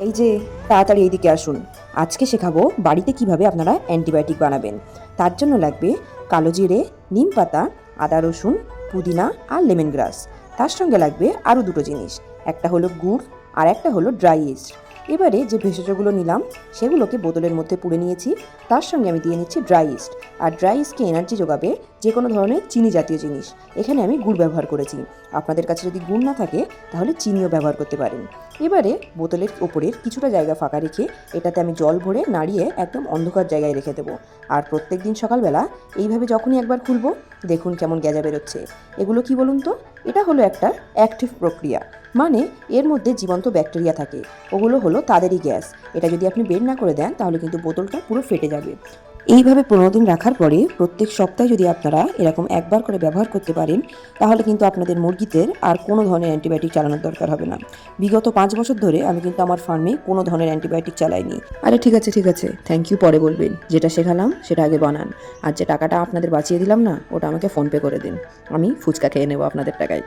এই যে তাড়াতাড়ি এইদিকে আসুন। আজকে শেখাবো বাড়িতে কিভাবে আপনারা অ্যান্টিবায়োটিক বানাবেন। তার জন্য লাগবে কালো জিরে, নিম পাতা, আদা রসুন, পুদিনা আর লেমন গ্রাস। তার সঙ্গে লাগবে আরও দুটো জিনিস, একটা হলো গুড় আর একটা হলো ড্রাই ইস্ট। এবারে যে ভেষজগুলো নিলাম সেগুলোকে বোতলের মধ্যে পুরে নিয়েছি। তার সঙ্গে আমি দিয়ে নিচ্ছি ড্রাই ইস্ট। আর ড্রাই ইস্টকে এনার্জি যোগাবে যে কোনো ধরনের চিনি জাতীয় জিনিস। এখানে আমি গুড় ব্যবহার করেছি। আপনাদের কাছে যদি গুড় না থাকে তাহলে চিনিও ব্যবহার করতে পারেন। এবারে বোতলের ওপরের কিছুটা জায়গা ফাঁকা রেখে এটাতে আমি জল ভরে নাড়িয়ে একদম অন্ধকার জায়গায় রেখে দেবো। আর প্রত্যেক দিন সকালবেলা এইভাবে যখনই একবার খুলবো দেখুন কেমন গ্যাজা বেরোচ্ছে। এগুলো কি বলুন তো? এটা হলো একটা অ্যাক্টিভ প্রক্রিয়া, মানে এর মধ্যে জীবন্ত ব্যাকটেরিয়া থাকে। ওগুলো হলো তাদেরই গ্যাস। এটা যদি আপনি বের না করে দেন তাহলে কিন্তু বোতলটা পুরো ফেটে যাবে। এইভাবে 15 দিন রাখার পরে প্রত্যেক সপ্তাহে যদি আপনারা এরকম একবার করে ব্যবহার করতে পারেন তাহলে কিন্তু আপনাদের মুরগিদের আর কোনো ধরনের অ্যান্টিবায়োটিক চালানোর দরকার হবে না। বিগত 5 বছর ধরে আমি কিন্তু আমার ফার্মে কোনো ধরনের অ্যান্টিবায়োটিক চালাইনি। আরে ঠিক আছে ঠিক আছে, থ্যাংক ইউ পরে বলবেন। যেটা শেখালাম সেটা আগে বানান। আর যে টাকাটা আপনাদের বাঁচিয়ে দিলাম না, ওটা আমাকে ফোনপে করে দিন। আমি ফুচকা খেয়ে নেবো আপনাদের টাকায়।